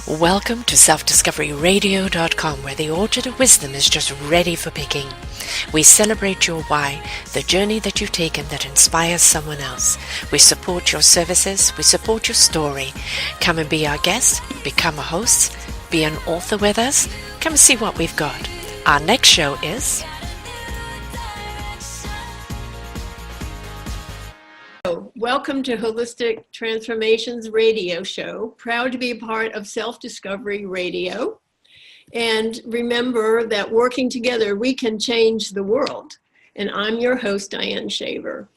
Welcome to selfdiscoveryradio.com, where the orchard of wisdom is just ready for picking. We celebrate your why, the journey that you've taken that inspires someone else. We support your services, we support your story. Come and be our guest, become a host, be an author with us. Come and see what we've got. Our next show is... Welcome to Holistic Transformations Radio Show. Proud to be a part of Self-Discovery Radio. And remember that working together, we can change the world. And I'm your host, Diane Shaver.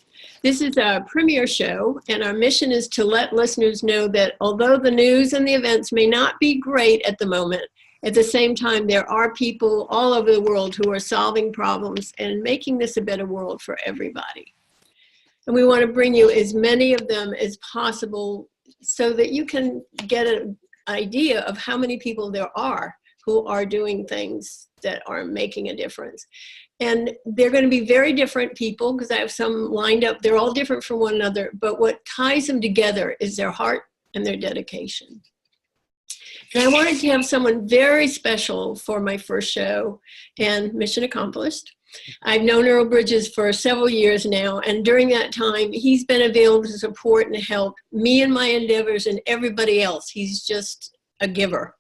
This is a premiere show, and our mission is to let listeners know that although the news and the events may not be great at the moment, at the same time, there are people all over the world who are solving problems and making this a better world for everybody. And we want to bring you as many of them as possible so that you can get an idea of how many people there are who are doing things that are making a difference. And they're going to be very different people, because I have some lined up. They're all different from one another, but what ties them together is their heart and their dedication. And I wanted to have someone very special for my first show, and mission accomplished. I've known Earl Bridges for several years now, and during that time, he's been available to support and help me in my endeavors and everybody else. He's just a giver.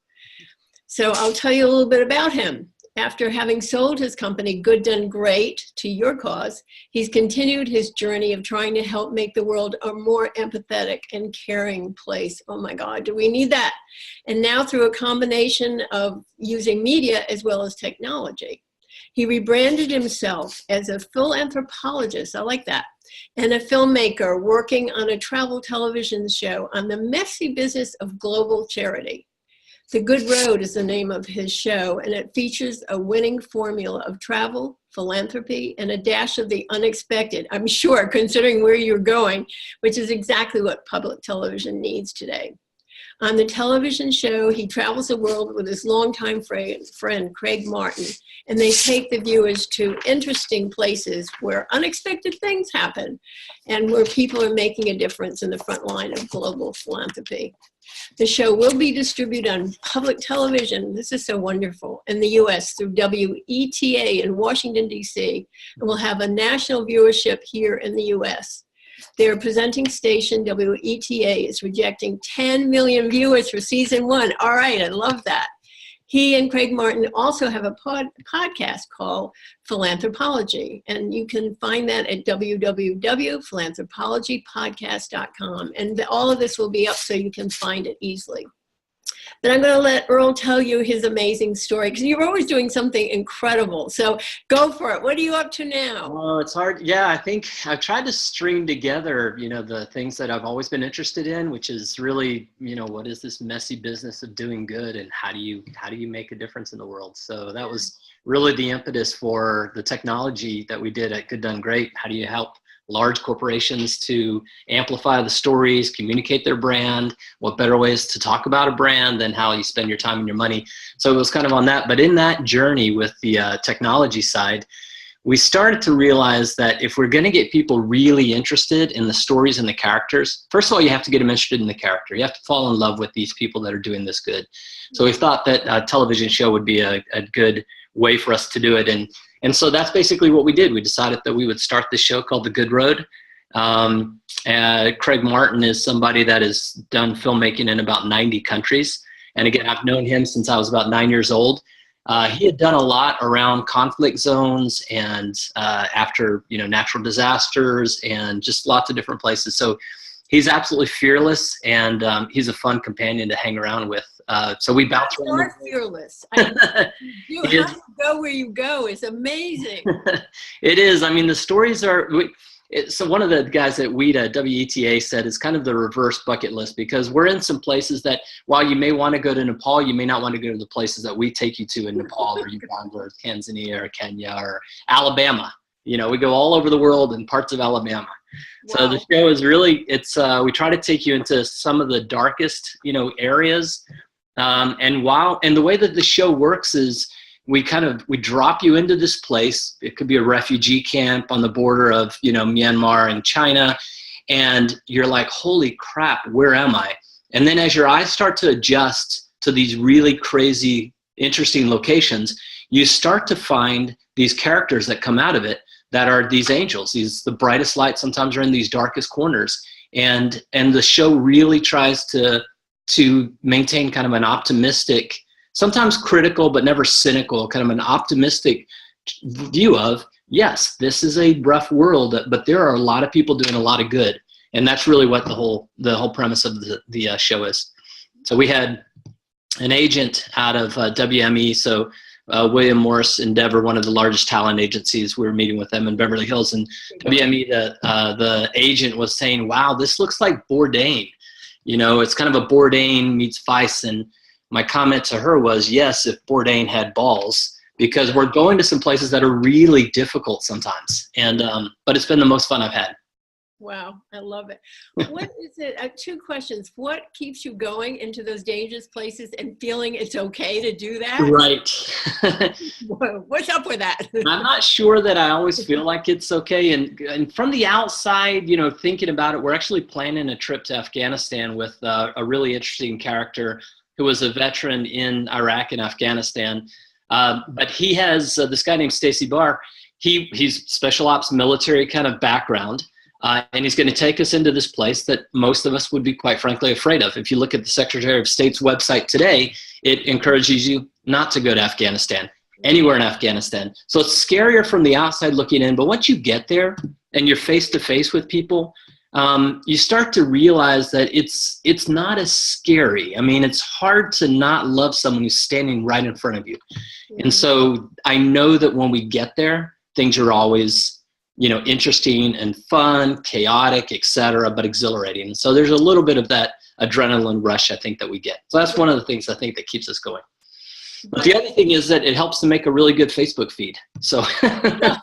So I'll tell you a little bit about him. After having sold his company, Good Done Great, to your cause, he's continued his journey of trying to help make the world a more empathetic and caring place. Oh my God, do we need that? And now through a combination of using media as well as technology. He rebranded himself as a philanthropologist, I like that, and a filmmaker working on a travel television show on the messy business of global charity. The Good Road is the name of his show, and it features a winning formula of travel, philanthropy, and a dash of the unexpected, I'm sure, considering where you're going, which is exactly what public television needs today. On the television show, he travels the world with his longtime friend, Craig Martin, and they take the viewers to interesting places where unexpected things happen and where people are making a difference in the front line of global philanthropy. The show will be distributed on public television, this is so wonderful, in the US through WETA in Washington, D.C., and will have a national viewership here in the US. Their presenting station, WETA, is rejecting 10 million viewers for season 1. All right, I love that. He and Craig Martin also have a podcast called Philanthropology, and you can find that at www.philanthropologypodcast.com. And all of this will be up so you can find it easily. But I'm going to let Earl tell you his amazing story, because you're always doing something incredible. So go for it. What are you up to now? Oh, it's hard. Yeah, I think I've tried to string together, the things that I've always been interested in, which is really, what is this messy business of doing good, and how do you make a difference in the world? So that was really the impetus for the technology that we did at Good Done Great. How do you help large corporations to amplify the stories, communicate their brand? What better ways to talk about a brand than how you spend your time and your money? So it was kind of on that. But in that journey with the technology side, we started to realize that if we're going to get people really interested in the stories and the characters, first of all, you have to get them interested in the character. You have to fall in love with these people that are doing this good. So we thought that a television show would be a good way for us to do it. And so that's basically what we did. We decided that we would start this show called The Good Road. Craig Martin is somebody that has done filmmaking in about 90 countries. And again, I've known him since I was about 9 years old. He had done a lot around conflict zones and after natural disasters and just lots of different places. So he's absolutely fearless, and he's a fun companion to hang around with. So we bounce around. You are fearless. You have to go where you go. It's amazing. It is. I mean, the stories are. So one of the guys at WETA said it's kind of the reverse bucket list, because we're in some places that while you may want to go to Nepal, you may not want to go to the places that we take you to in Nepal or Uganda or Tanzania or Kenya or Alabama. We go all over the world and parts of Alabama. Wow. So the show is really, we try to take you into some of the darkest, areas. And the way that the show works is we drop you into this place. It could be a refugee camp on the border of, Myanmar and China. And you're like, holy crap, where am I? And then as your eyes start to adjust to these really crazy, interesting locations, you start to find these characters that come out of it that are these angels. The brightest lights sometimes are in these darkest corners. And the show really tries to maintain kind of an optimistic, sometimes critical, but never cynical, kind of an optimistic view of, yes, this is a rough world, but there are a lot of people doing a lot of good. And that's really what the whole premise of the show is. So we had an agent out of WME, so William Morris Endeavor, one of the largest talent agencies. We were meeting with them in Beverly Hills, and WME, the agent was saying, wow, this looks like Bourdain. You know, it's kind of a Bourdain meets Vice. And my comment to her was, yes, if Bourdain had balls, because we're going to some places that are really difficult sometimes. And but it's been the most fun I've had. Wow, I love it. What is it? 2 questions. What keeps you going into those dangerous places and feeling it's okay to do that? Right. What's up with that? I'm not sure that I always feel like it's okay. And from the outside, you know, thinking about it, we're actually planning a trip to Afghanistan with a really interesting character who was a veteran in Iraq and Afghanistan. But he has this guy named Stacy Barr. He's special ops military kind of background. And he's going to take us into this place that most of us would be, quite frankly, afraid of. If you look at the Secretary of State's website today, it encourages you not to go to Afghanistan, anywhere in Afghanistan. So it's scarier from the outside looking in. But once you get there and you're face to face with people, you start to realize that it's not as scary. I mean, it's hard to not love someone who's standing right in front of you. And so I know that when we get there, things are always, you know, interesting and fun, chaotic, etc., but exhilarating. So there's a little bit of that adrenaline rush, I think, that we get. So that's one of the things I think that keeps us going. But the other thing is that it helps to make a really good Facebook feed. So that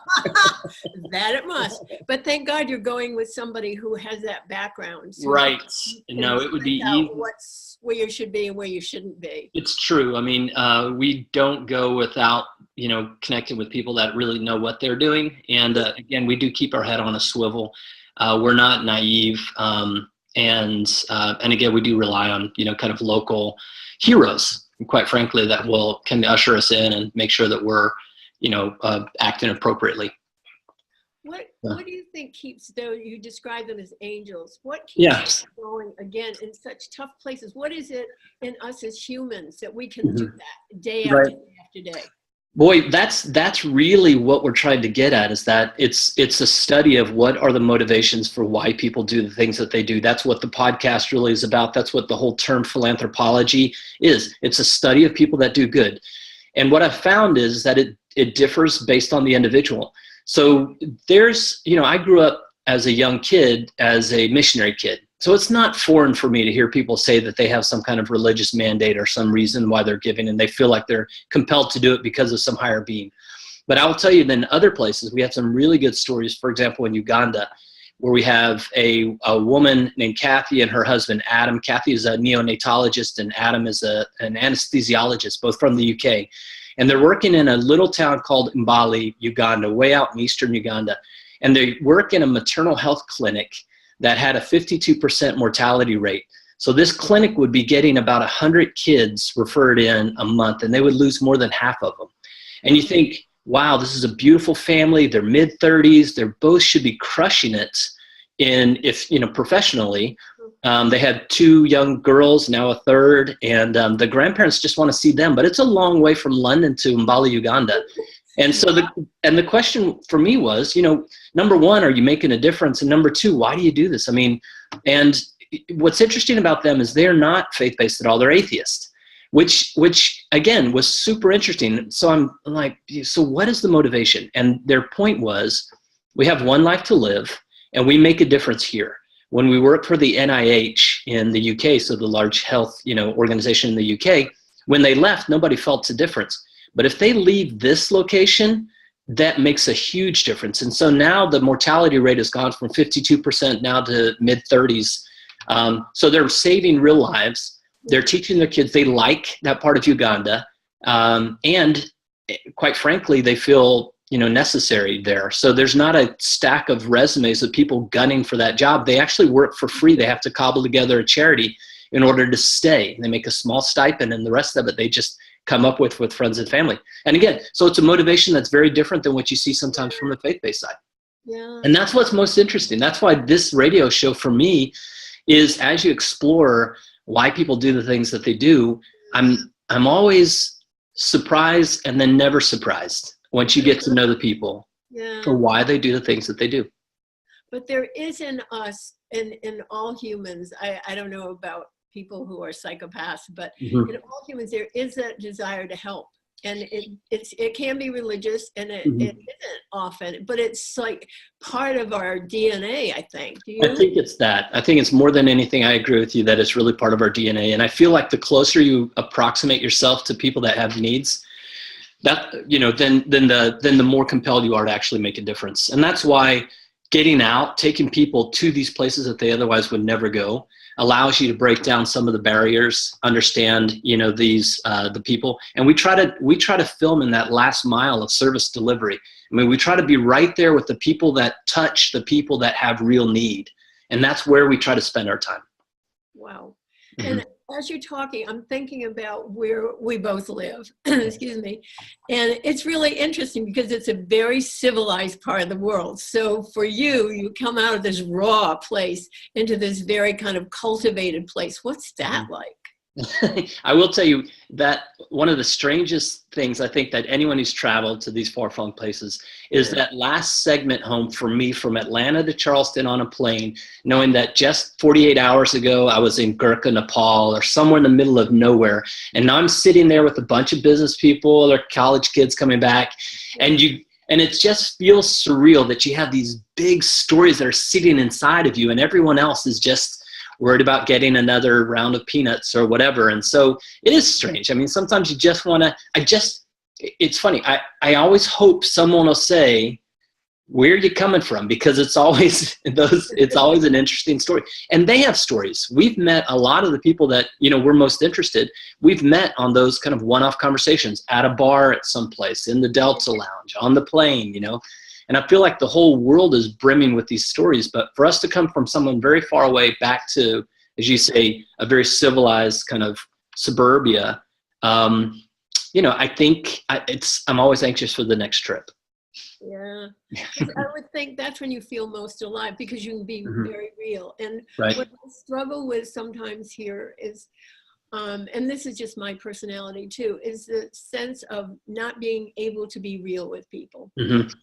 it must. But thank God you're going with somebody who has that background. So right. No, it would be easy. What's where you should be and where you shouldn't be. It's true. I mean, we don't go without, you know, connecting with people that really know what they're doing. And again, we do keep our head on a swivel. We're not naive. And again, we do rely on, you know, kind of local heroes, quite frankly, that can usher us in and make sure that we're, you know, acting appropriately. What do you think keeps, though you describe them as angels, what keeps us going again in such tough places? What is it in us as humans that we can do that day after day after day? Boy, that's really what we're trying to get at, is that it's a study of what are the motivations for why people do the things that they do. That's what the podcast really is about. That's what the whole term philanthropology is. It's a study of people that do good. And what I've found is that it differs based on the individual. So there's, you know, I grew up as a young kid, as a missionary kid. So it's not foreign for me to hear people say that they have some kind of religious mandate or some reason why they're giving, and they feel like they're compelled to do it because of some higher being. But I will tell you, in other places, we have some really good stories. For example, in Uganda, where we have a woman named Kathy and her husband, Adam. Kathy is a neonatologist and Adam is an anesthesiologist, both from the UK. And they're working in a little town called Mbali, Uganda, way out in eastern Uganda. And they work in a maternal health clinic that had a 52% mortality rate. So this clinic would be getting about 100 kids referred in a month, and they would lose more than half of them. And you think, wow, this is a beautiful family. They're mid-30s. They both should be crushing it professionally. They had 2 young girls, now a third, and the grandparents just want to see them. But it's a long way from London to Mbali, Uganda. And so the question for me was, you know, number one, are you making a difference? And number two, why do you do this? I mean, and what's interesting about them is they're not faith-based at all. They're atheist, which again was super interesting. So I'm like, so what is the motivation? And their point was, we have one life to live and we make a difference here. When we work for the NIH in the UK, so the large health, you know, organization in the UK, when they left, nobody felt a difference. But if they leave this location, that makes a huge difference. And so now the mortality rate has gone from 52% now to mid-30s. So they're saving real lives. They're teaching their kids they like that part of Uganda. And quite frankly, they feel, you know, necessary there. So there's not a stack of resumes of people gunning for that job. They actually work for free. They have to cobble together a charity in order to stay. They make a small stipend, and the rest of it they just come up with friends and family. And again, so it's a motivation that's very different than what you see sometimes from the faith-based side. Yeah. And that's what's most interesting. That's why this radio show for me is, as you explore why people do the things that they do, I'm always surprised and then never surprised once you get to know the people for why they do the things that they do. But there is in us, in all humans, I don't know about people who are psychopaths, but in all humans, there is a desire to help. And it can be religious, and it isn't often, but it's like part of our DNA, I think. Do you? I think it's that. I think it's more than anything, I agree with you that it's really part of our DNA. And I feel like the closer you approximate yourself to people that have needs, that, you know, then the more compelled you are to actually make a difference. And that's why getting out, taking people to these places that they otherwise would never go, allows you to break down some of the barriers, understand, you know, these the people. And we try to film in that last mile of service delivery. I mean, we try to be right there with the people that touch the people that have real need. And that's where we try to spend our time. Wow. And as you're talking, I'm thinking about where we both live, excuse me. And it's really interesting because it's a very civilized part of the world. So for you, you come out of this raw place into this very kind of cultivated place. What's that like? I will tell you that one of the strangest things I think that anyone who's traveled to these far-flung places is that last segment home for me, from Atlanta to Charleston on a plane, knowing that just 48 hours ago I was in Gurkha, Nepal, or somewhere in the middle of nowhere, and now I'm sitting there with a bunch of business people or college kids coming back, and it just feels surreal that you have these big stories that are sitting inside of you, and everyone else is just worried about getting another round of peanuts or whatever. And so it is strange. I mean, sometimes you just want to, it's funny. I always hope someone will say, where are you coming from? Because it's always an interesting story. And they have stories. We've met a lot of the people that, you know, we're most interested. We've met on those kind of one-off conversations at a bar at some place, in the Delta Lounge, on the plane, you know. And I feel like the whole world is brimming with these stories. But for us to come from someone very far away back to, as you say, a very civilized kind of suburbia, you know, I think I'm always anxious for the next trip. Yeah, I would think that's when you feel most alive, because you can be very real. And right. What I struggle with sometimes here is, and this is just my personality too, is the sense of not being able to be real with people.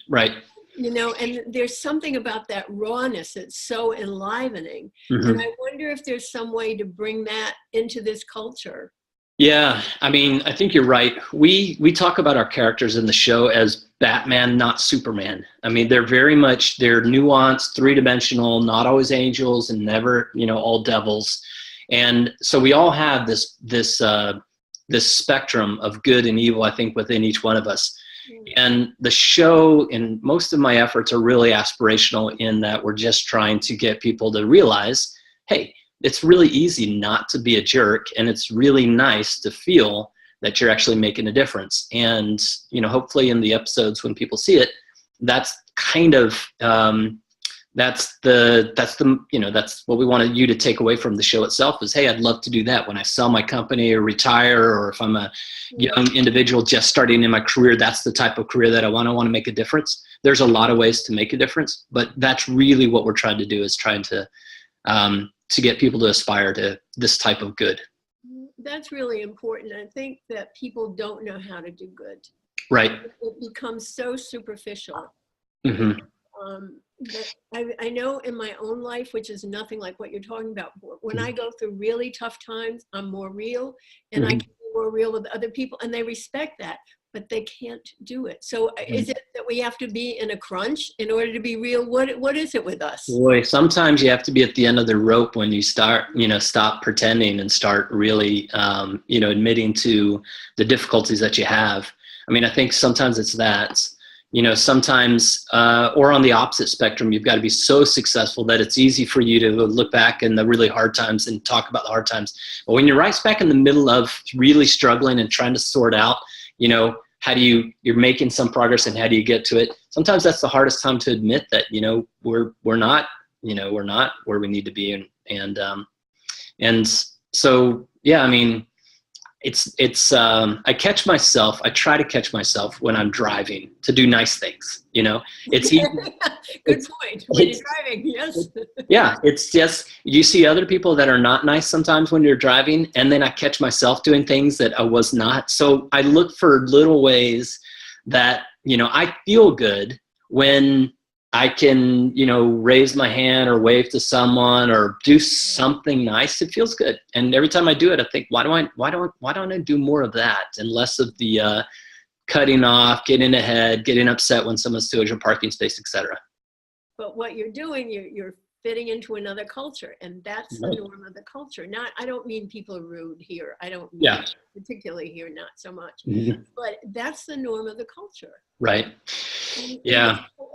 Right. You know, and there's something about that rawness that's so enlivening. And I wonder if there's some way to bring that into this culture. Yeah, I mean, I think you're right. We talk about our characters in the show as Batman, not Superman. I mean, they're nuanced, three-dimensional, not always angels, and never, you know, all devils. And so we all have this spectrum of good and evil, I think, within each one of us. And the show, and most of my efforts are really aspirational in that we're just trying to get people to realize, hey, it's really easy not to be a jerk, and it's really nice to feel that you're actually making a difference. And, you know, hopefully in the episodes when people see it, that's kind of, that's what we wanted you to take away from the show itself is, hey, I'd love to do that when I sell my company or retire, or if I'm a young individual just starting in my career, that's the type of career that I want to make a difference. There's a lot of ways to make a difference, but that's really what we're trying to do, is trying to get people to aspire to this type of good. That's really important. I think that people don't know how to do good. Right. It becomes so superficial. But I know in my own life, which is nothing like what you're talking about, when I go through really tough times, I'm more real, and I can be more real with other people, and they respect that, but they can't do it. So is it that we have to be in a crunch in order to be real? What is it with us? Boy, sometimes you have to be at the end of the rope when you start, you know, stop pretending and start really, you know, admitting to the difficulties that you have. I mean, I think sometimes it's that. You know, sometimes, or on the opposite spectrum, you've got to be so successful that it's easy for you to look back in the really hard times and talk about the hard times. But when you're right back in the middle of really struggling and trying to sort out, you know, you're making some progress and how do you get to it? Sometimes that's the hardest time to admit that, you know, we're not where we need to be. And so yeah, I mean, I try to catch myself when I'm driving to do nice things, it's easy. Good point. When you're driving, yes. Yeah, it's just, you see other people that are not nice sometimes when you're driving, and then I catch myself doing things that I was not. So I look for little ways that, I feel good when I can, raise my hand or wave to someone or do something nice. It feels good. And every time I do it, I think, why don't I do more of that and less of the cutting off, getting ahead, getting upset when someone steals your parking space, etc. But what you're doing, you're fitting into another culture, and that's the norm of the culture. I don't mean people are rude here. I don't mean particularly here, not so much. Mm-hmm. But that's the norm of the culture. Right.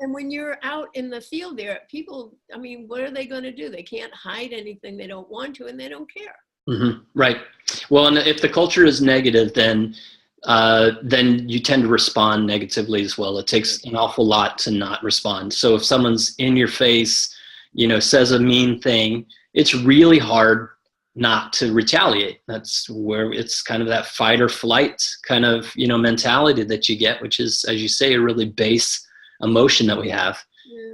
And when you're out in the field there, people, I mean, what are they going to do? They can't hide anything they don't want to, and they don't care. Mm-hmm. Right. Well, and if the culture is negative, then you tend to respond negatively as well. It takes an awful lot to not respond. So if someone's in your face, says a mean thing, it's really hard not to retaliate. That's where it's kind of that fight or flight kind of, mentality that you get, which is, as you say, a really base emotion that we have.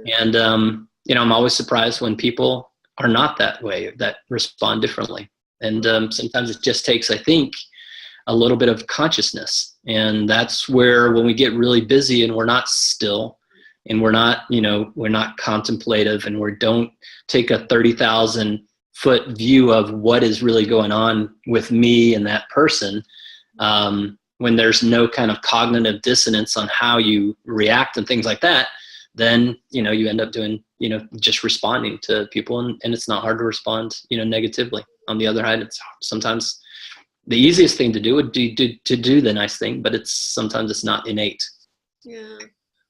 Yeah. And, I'm always surprised when people are not that way, that respond differently. And sometimes it just takes, I think, a little bit of consciousness. And that's where, when we get really busy and we're not still, and we're not contemplative, and we don't take a 30,000 foot view of what is really going on with me and that person, when there's no kind of cognitive dissonance on how you react and things like that, then, you end up doing, just responding to people, and it's not hard to respond, negatively. On the other hand, it's sometimes the easiest thing to do would be to do the nice thing, but sometimes it's not innate. Yeah.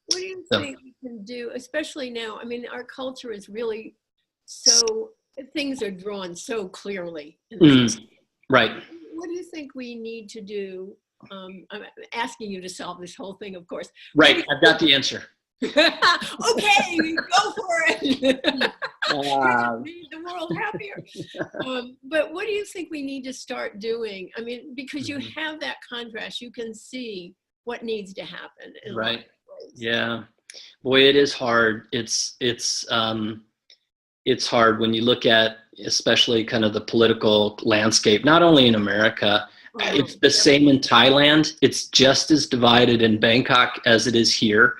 What do you think we can do, especially now? I mean, our culture is really things are drawn so clearly. Right. What do you think we need to do? I'm asking you to solve this whole thing, of course. Right. I've got the answer. Okay, go for it. Make the world happier. But what do you think we need to start doing? I mean, because you have that contrast, you can see what needs to happen. Right. Yeah. Boy, it is hard. It's hard when you look at, especially kind of the political landscape, not only in America, it's the same in Thailand. It's just as divided in Bangkok as it is here.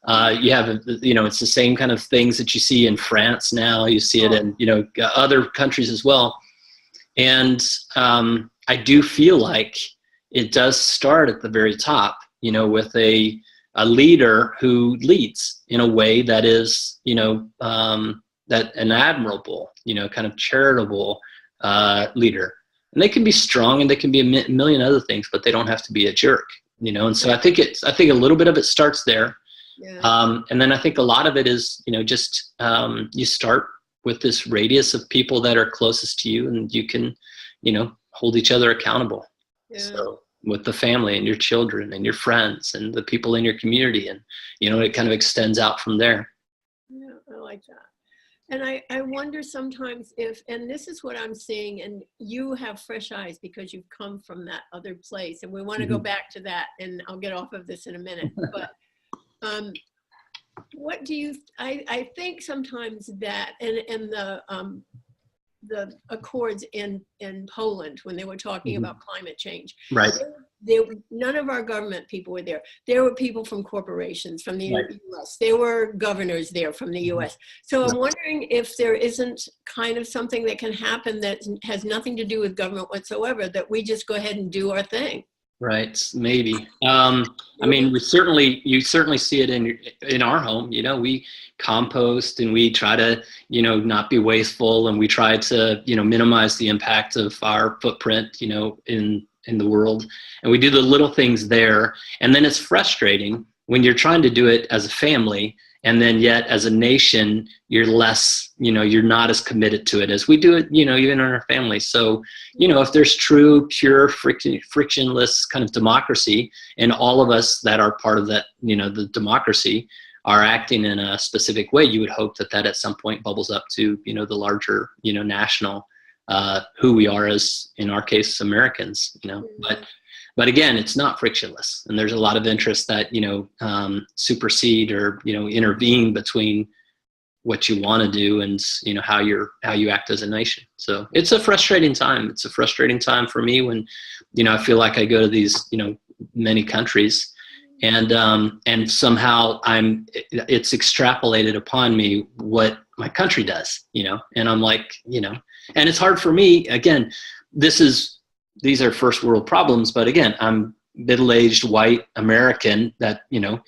You have, it's the same kind of things that you see in France now. You see it in, other countries as well. And I do feel like it does start at the very top, with a leader who leads in a way that is, that an admirable, kind of charitable leader. And they can be strong, and they can be a million other things, but they don't have to be a jerk, And so I think a little bit of it starts there. Yeah. And then I think a lot of it is, just you start with this radius of people that are closest to you, and you can, hold each other accountable. Yeah. So with the family and your children and your friends and the people in your community, and, it kind of extends out from there. Yeah, I like that. And I wonder sometimes and this is what I'm seeing, and you have fresh eyes because you've come from that other place, and we want to go back to that, and I'll get off of this in a minute, but what do you, I think sometimes that, and the accords in Poland, when they were talking about climate change, right? None of our government people were there. There were people from corporations from the U.S. There were governors there from the U.S. So I'm wondering if there isn't kind of something that can happen that has nothing to do with government whatsoever, that we just go ahead and do our thing. Right, maybe. I mean, you certainly see it in our home. We compost, and we try to, not be wasteful, and we try to, minimize the impact of our footprint, in the world. And we do the little things there. And then it's frustrating when you're trying to do it as a family, and then yet as a nation, you're less, you're not as committed to it as we do it, even in our family. So, if there's true, pure, frictionless kind of democracy, and all of us that are part of that, the democracy are acting in a specific way, you would hope that at some point bubbles up to, the larger, national who we are as, in our case, Americans, you know. But again, it's not frictionless, and there's a lot of interests that, you know, supersede or, you know, intervene between what you want to do and, you know, how you act as a nation. So it's a frustrating time. It's a frustrating time for me when, you know, I feel like I go to these, you know, many countries, and somehow it's extrapolated upon me what my country does, you know, and I'm like, you know, and it's hard for me. Again, these are first world problems, but again, I'm middle-aged white American that, you know,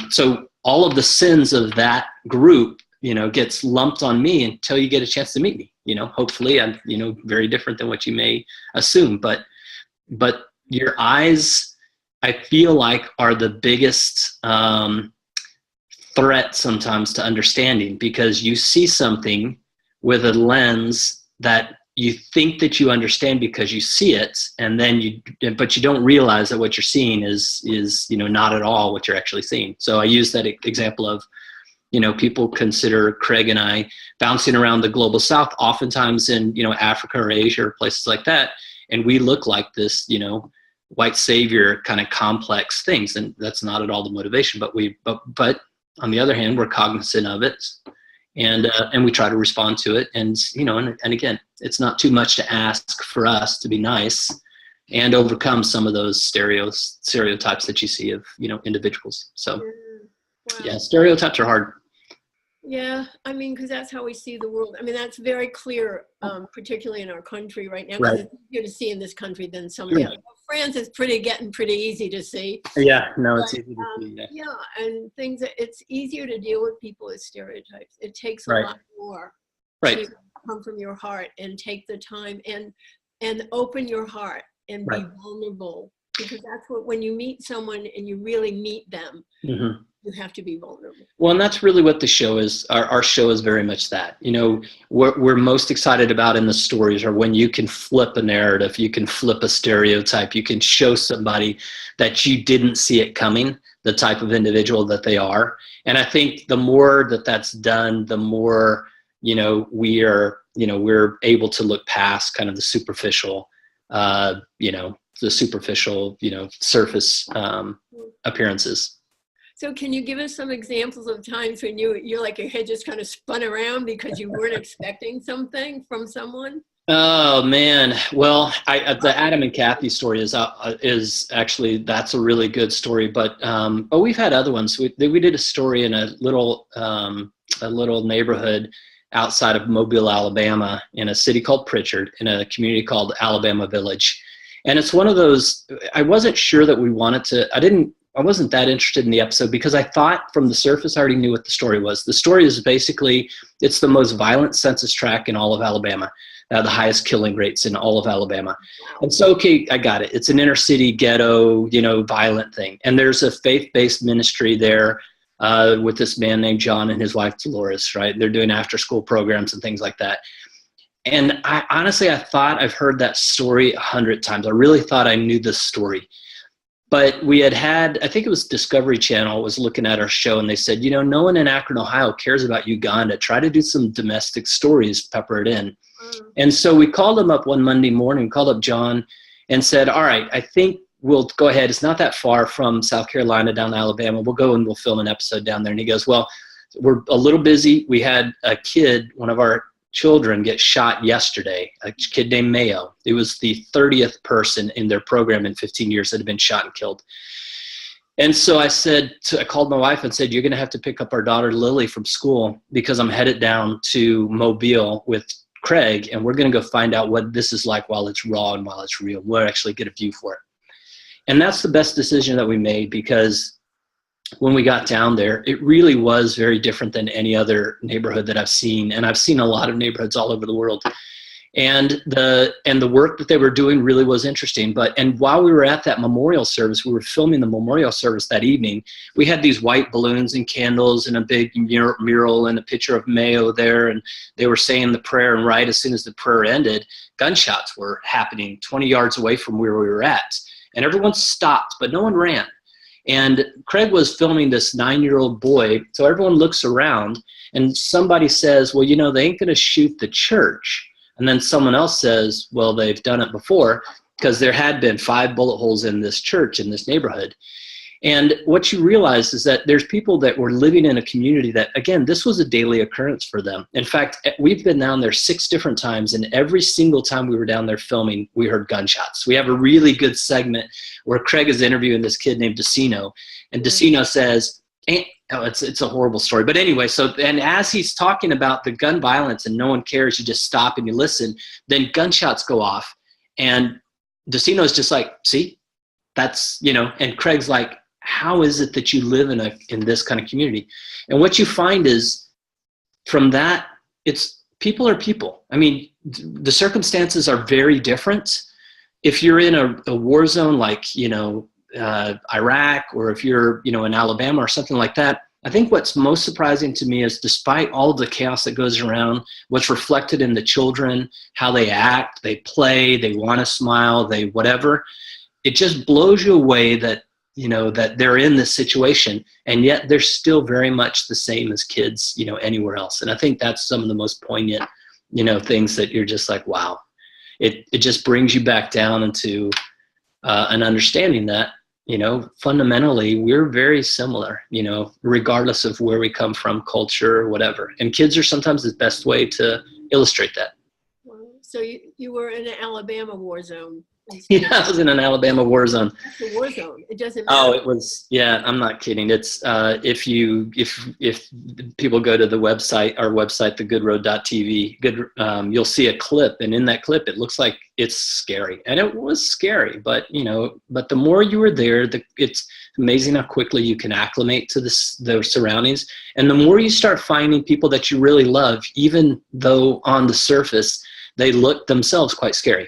so all of the sins of that group, you know, gets lumped on me until you get a chance to meet me. You know, hopefully I'm, you know, very different than what you may assume, but your eyes, I feel like, are the biggest threat sometimes to understanding, because you see something with a lens that you think that you understand because you see it, and then but you don't realize that what you're seeing is, you know, not at all what you're actually seeing. So I use that example of, you know, people consider Craig and I bouncing around the global south, oftentimes in, you know, Africa or Asia or places like that. And we look like this, you know, white savior kind of complex things. And that's not at all the motivation, but on the other hand, we're cognizant of it, and we try to respond to it. And, you know, and again, it's not too much to ask for us to be nice and overcome some of those stereotypes that you see of, you know, individuals. So Wow. yeah, stereotypes are hard. Yeah, I mean, because that's how we see the world. I mean, that's very clear, particularly in our country right now. Right. It's easier to see in this country than some of the other. France is getting pretty easy to see. Yeah, no, it's easy to see. Yeah. Yeah, and it's easier to deal with people with stereotypes. It takes a lot more to come from your heart and take the time and open your heart and be vulnerable, because that's what, when you meet someone and you really meet them, you have to be vulnerable. Well, and that's really what the show is. Our show is very much that. You know, what we're most excited about in the stories are when you can flip a narrative, you can flip a stereotype, you can show somebody that you didn't see it coming, the type of individual that they are. And I think the more that that's done, the more, you know, we're able to look past kind of the superficial, you know, surface appearances. So can you give us some examples of times when you're like your head just kind of spun around because you weren't expecting something from someone? Oh man, well, the Adam and Kathy story is actually, that's a really good story. But we've had other ones. We did a story in a little neighborhood outside of Mobile, Alabama, in a city called Pritchard, in a community called Alabama Village. And it's one of those, I wasn't sure that we wanted to, I wasn't that interested in the episode because I thought from the surface I already knew what the story was. The story is basically, it's the most violent census tract in all of Alabama, the highest killing rates in all of Alabama. And so, okay, I got it. It's an inner city ghetto, you know, violent thing. And there's a faith-based ministry there with this man named John and his wife Dolores, right? They're doing after-school programs and things like that. And I thought I've heard that story 100 times. I really thought I knew this story. But we had, I think it was Discovery Channel was looking at our show, and they said, you know, no one in Akron, Ohio cares about Uganda. Try to do some domestic stories, pepper it in. And so we called him up one Monday morning, called up John and said, all right, I think we'll go ahead. It's not that far from South Carolina down to Alabama. We'll go and we'll film an episode down there. And he goes, well, we're a little busy. We had a kid, one of our children, get shot yesterday, a kid named Mayo. It was the 30th person in their program in 15 years that had been shot and killed. And so I called my wife and said, you're going to have to pick up our daughter Lily from school because I'm headed down to Mobile with Craig, and we're going to go find out what this is like while it's raw and while it's real. We'll actually get a view for it. And that's the best decision that we made, because when we got down there, it really was very different than any other neighborhood that I've seen. And I've seen a lot of neighborhoods all over the world. And the work that they were doing really was interesting. And while we were at that memorial service, we were filming the memorial service that evening. We had these white balloons and candles and a big mural and a picture of Mayo there. And they were saying the prayer, and right as soon as the prayer ended, gunshots were happening 20 yards away from where we were at. And everyone stopped, but no one ran. And Craig was filming this 9-year-old boy. So everyone looks around and somebody says, well, you know, they ain't going to shoot the church, And then someone else says, well, they've done it before because there had been 5 bullet holes in this church in this neighborhood. And what you realize is that there's people that were living in a community that, again, this was a daily occurrence for them. In fact, we've been down there 6 different times, and every single time we were down there filming, we heard gunshots. We have a really good segment where Craig is interviewing this kid named Decino, and Decino says, it's a horrible story. But anyway, and as he's talking about the gun violence and no one cares, you just stop and you listen, then gunshots go off, and Decino's just like, see, that's, and Craig's like, how is it that you live in this kind of community? And what you find is from that, it's people are people. I mean, the circumstances are very different. If you're in a war zone like, Iraq, or if you're, in Alabama or something like that, I think what's most surprising to me is despite all of the chaos that goes around, what's reflected in the children, how they act, they play, they want to smile, they whatever, it just blows you away that, that they're in this situation, and yet they're still very much the same as kids, anywhere else. And I think that's some of the most poignant, things that you're just like, wow, it just brings you back down into an understanding that, fundamentally we're very similar, regardless of where we come from, culture, or whatever. And kids are sometimes the best way to illustrate that. So you were in an Alabama war zone. Yeah, I was in an Alabama war zone. That's a war zone. It doesn't matter. Oh, it was, yeah, I'm not kidding. It's, if people go to the website, our website, thegoodroad.tv, you'll see a clip, and in that clip, it looks like it's scary. And it was scary, but the more you were there, it's amazing how quickly you can acclimate to the surroundings. And the more you start finding people that you really love, even though on the surface, they look themselves quite scary.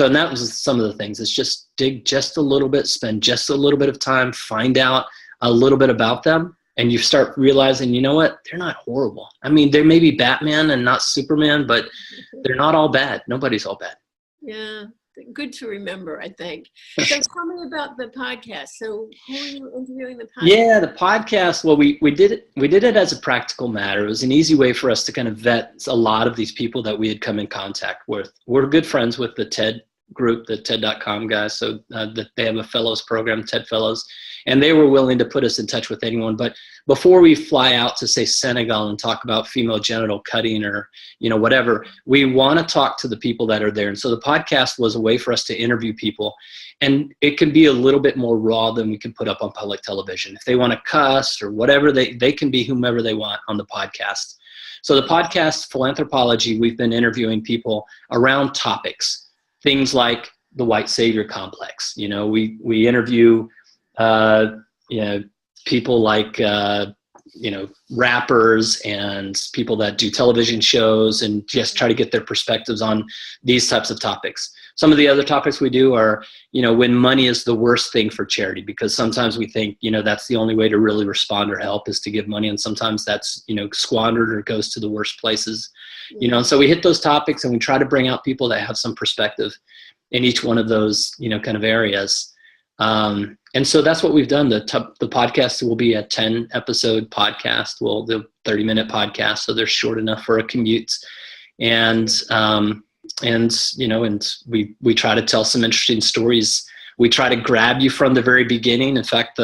And that was some of the things. It's just dig just a little bit, spend just a little bit of time, find out a little bit about them, and you start realizing, you know what? They're not horrible. I mean, they may be Batman and not Superman, but they're not all bad. Nobody's all bad. Yeah, good to remember, I think. So tell me about the podcast. So who are you interviewing the podcast? Yeah, the podcast, well, we did it as a practical matter. It was an easy way for us to kind of vet a lot of these people that we had come in contact with. We're good friends with the TED group, the TED.com guys. So they have a fellows program, TED Fellows, and they were willing to put us in touch with anyone. But before we fly out to, say, Senegal and talk about female genital cutting or, whatever, we want to talk to the people that are there. And so the podcast was a way for us to interview people. And it can be a little bit more raw than we can put up on public television. If they want to cuss or whatever, they can be whomever they want on the podcast. So the podcast, Philanthropology, we've been interviewing people around topics, things like the white savior complex. We interview, people like, rappers and people that do television shows and just try to get their perspectives on these types of topics. Some of the other topics we do are, when money is the worst thing for charity, because sometimes we think, that's the only way to really respond or help is to give money. And sometimes that's, squandered or goes to the worst places, and so we hit those topics and we try to bring out people that have some perspective in each one of those, kind of areas. And so that's what we've done. The podcast will be a 10 episode podcast. Well, the 30-minute podcast. So they're short enough for a commute. And we try to tell some interesting stories. We try to grab you from the very beginning. In fact,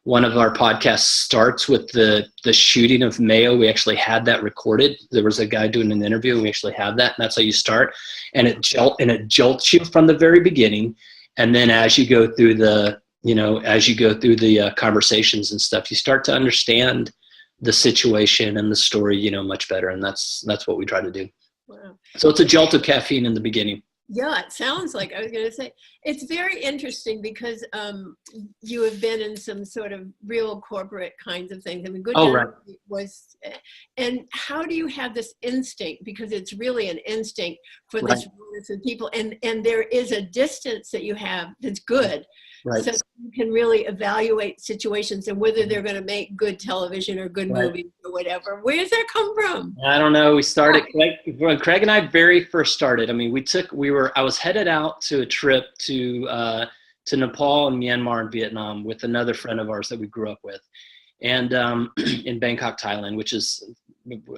one of our podcasts starts with the shooting of Mayo. We actually had that recorded. There was a guy doing an interview, and we actually have that, and that's how you start. And it jolts you from the very beginning. And then as you go through the conversations and stuff, you start to understand the situation and the story, much better. And that's what we try to do. Wow. So it's a jolt of caffeine in the beginning. Yeah, it sounds like, I was going to say, it's very interesting because you have been in some sort of real corporate kinds of things. I mean, right. was, and how do you have this instinct? Because it's really an instinct for this of people, and there is a distance that you have that's good. Right. So you can really evaluate situations and whether they're going to make good television or good movies or whatever. Where does that come from? I don't know. We started, when Craig and I very first started, I mean, I was headed out to a trip to Nepal and Myanmar and Vietnam with another friend of ours that we grew up with. And in Bangkok, Thailand, which is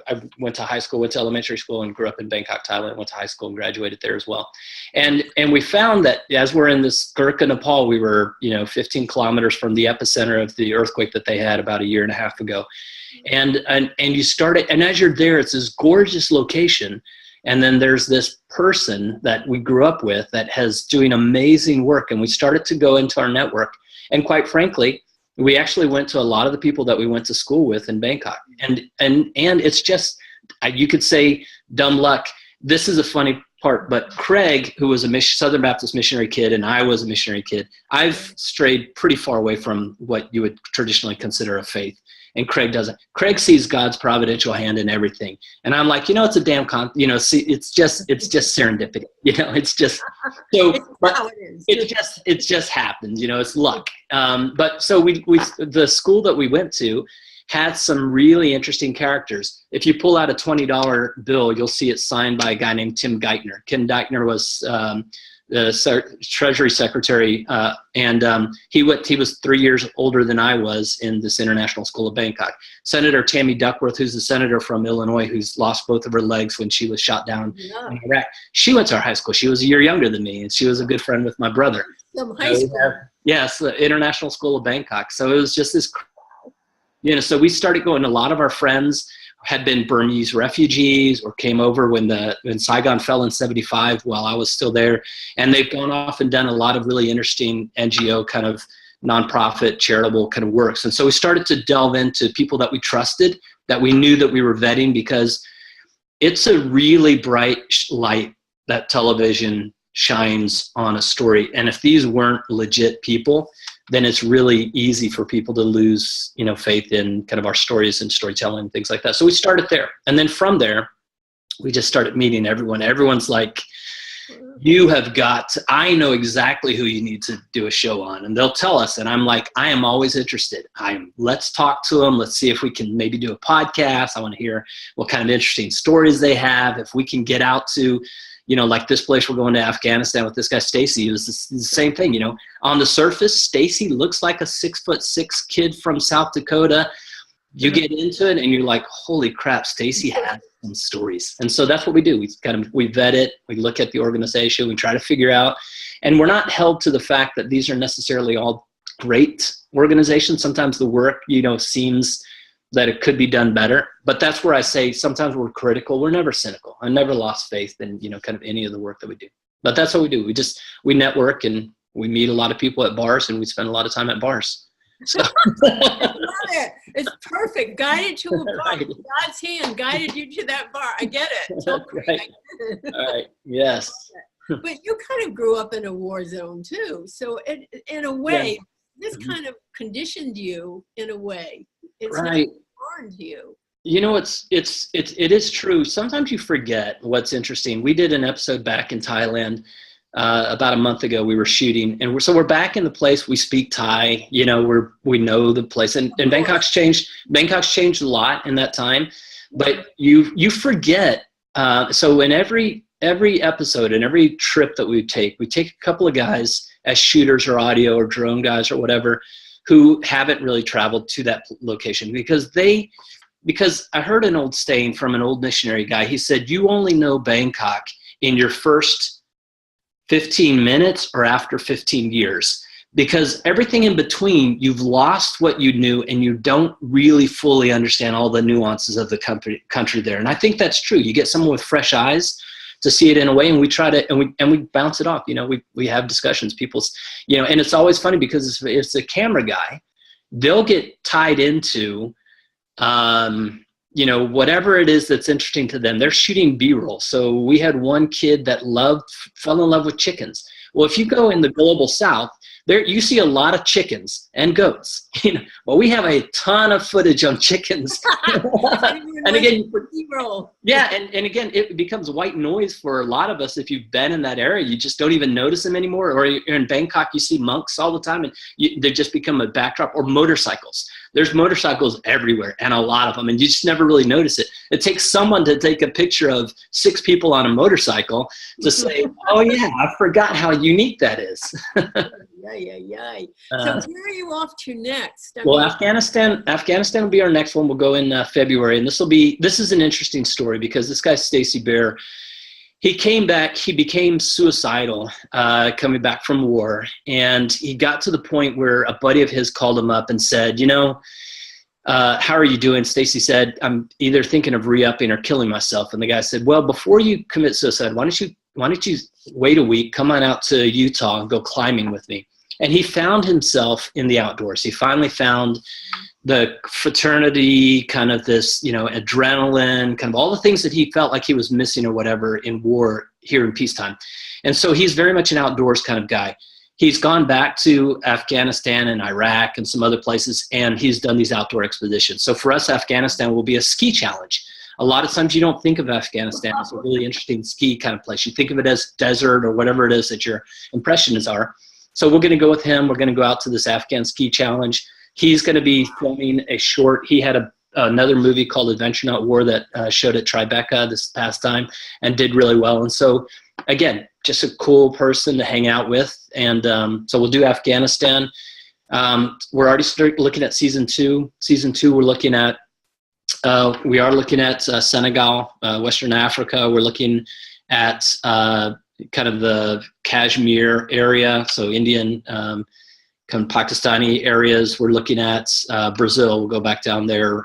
I went to high school, went to elementary school, and grew up in Bangkok, Thailand. Went to high school and graduated there as well. And we found that as we're in this Gurkha, Nepal, we were 15 kilometers from the epicenter of the earthquake that they had about a year and a half ago. And you started, and as you're there, it's this gorgeous location. And then there's this person that we grew up with that has doing amazing work. And we started to go into our network. And quite frankly, we actually went to a lot of the people that we went to school with in Bangkok. And it's just, you could say dumb luck. This is a funny part, but Craig, who was a Southern Baptist missionary kid, and I was a missionary kid, I've strayed pretty far away from what you would traditionally consider a faith. And Craig doesn't. Craig sees God's providential hand in everything. And I'm like, it's a damn it's just serendipity. It's just, so, but it just happens, it's luck. But so the school that we went to had some really interesting characters. If you pull out a $20 bill, you'll see it signed by a guy named Tim Geithner. Tim Geithner was the Treasury Secretary, and he was 3 years older than I was in this international school of Bangkok. Senator Tammy Duckworth, who's the senator from Illinois, who's lost both of her legs when she was shot down in Iraq. She went to our high school. She was a year younger than me, and she was a good friend with my brother. High school. Yes, the International School of Bangkok. So it was just this, so we started going. A lot of our friends had been Burmese refugees or came over when Saigon fell in 75 while I was still there. And they've gone off and done a lot of really interesting NGO kind of nonprofit charitable kind of works. And so we started to delve into people that we trusted, that we knew that we were vetting, because it's a really bright light that television shines on a story. And if these weren't legit people, then it's really easy for people to lose, faith in kind of our stories and storytelling and things like that. So we started there. And then from there, we just started meeting everyone. Everyone's like, I know exactly who you need to do a show on. And they'll tell us. And I'm like, I am always interested. Let's talk to them. Let's see if we can maybe do a podcast. I want to hear what kind of interesting stories they have. If we can get out to, like this place we're going to Afghanistan with this guy, Stacy. It was the same thing, on the surface, Stacy looks like a 6'6" kid from South Dakota. You get into it and you're like, holy crap, Stacy has some stories. And so that's what we do. We vet it. We look at the organization. We try to figure out, and we're not held to the fact that these are necessarily all great organizations. Sometimes the work, seems that it could be done better. But that's where I say sometimes we're critical. We're never cynical. I never lost faith in, kind of any of the work that we do. But that's what we do. We network and we meet a lot of people at bars, and we spend a lot of time at bars. So. I love it. It's perfect. Guided to a bar. Right. God's hand guided you to that bar. I get it. Totally. Right. I get it. All right. Yes. But you kind of grew up in a war zone too. So in a way, this kind of conditioned you in a way. It's right. not harmed you. It is true. Sometimes you forget what's interesting. We did an episode back in Thailand about a month ago. We were shooting, and we're back in the place. We speak Thai. We know the place, and Bangkok's changed. Bangkok's changed a lot in that time, but you forget. So in every episode and every trip that we take a couple of guys as shooters or audio or drone guys or whatever, who haven't really traveled to that location because I heard an old saying from an old missionary guy. He said, you only know Bangkok in your first 15 minutes or after 15 years, because everything in between, you've lost what you knew and you don't really fully understand all the nuances of the country there. And I think that's true. You get someone with fresh eyes to see it in a way, and we try to, and we bounce it off. We have discussions. People's, and it's always funny because if it's a camera guy, they'll get tied into, whatever it is that's interesting to them. They're shooting B-roll. So we had one kid that fell in love with chickens. Well, if you go in the global South, there you see a lot of chickens and goats. Well, we have a ton of footage on chickens. And again, and again, it becomes white noise for a lot of us. If you've been in that area, you just don't even notice them anymore. Or you're in Bangkok, you see monks all the time, and they just become a backdrop. Or motorcycles. There's motorcycles everywhere, and a lot of them, and you just never really notice it. It takes someone to take a picture of 6 people on a motorcycle to say, oh yeah, I forgot how unique that is. Yeah. Uh, So where are you off to next? well, Afghanistan will be our next one. We'll go in February, and this is an interesting story because this guy Stacy Bear, he came back, he became suicidal coming back from war, and he got to the point where a buddy of his called him up and said, how are you doing? Stacy said, I'm either thinking of re-upping or killing myself. And the guy said, well, before you commit suicide, why don't you wait a week, come on out to Utah and go climbing with me? And he found himself in the outdoors. He finally found the fraternity, kind of this, adrenaline, kind of all the things that he felt like he was missing or whatever in war here in peacetime. And so he's very much an outdoors kind of guy. He's gone back to Afghanistan and Iraq and some other places, and he's done these outdoor expeditions. So for us, Afghanistan will be a ski challenge. A lot of times you don't think of Afghanistan as a really interesting ski kind of place. You think of it as desert or whatever it is that your impressions are. So we're going to go with him. We're going to go out to this Afghan ski challenge. He's going to be filming a short. He had another movie called Adventure Not War that showed at Tribeca this past time and did really well. And so, again, just a cool person to hang out with. And so we'll do Afghanistan. We're already looking at season 2. Season 2, we're looking at, we are looking at Senegal, Western Africa. We're looking at kind of the Kashmir area, so Indian, kind of Pakistani areas. We're looking at Brazil. We'll go back down there.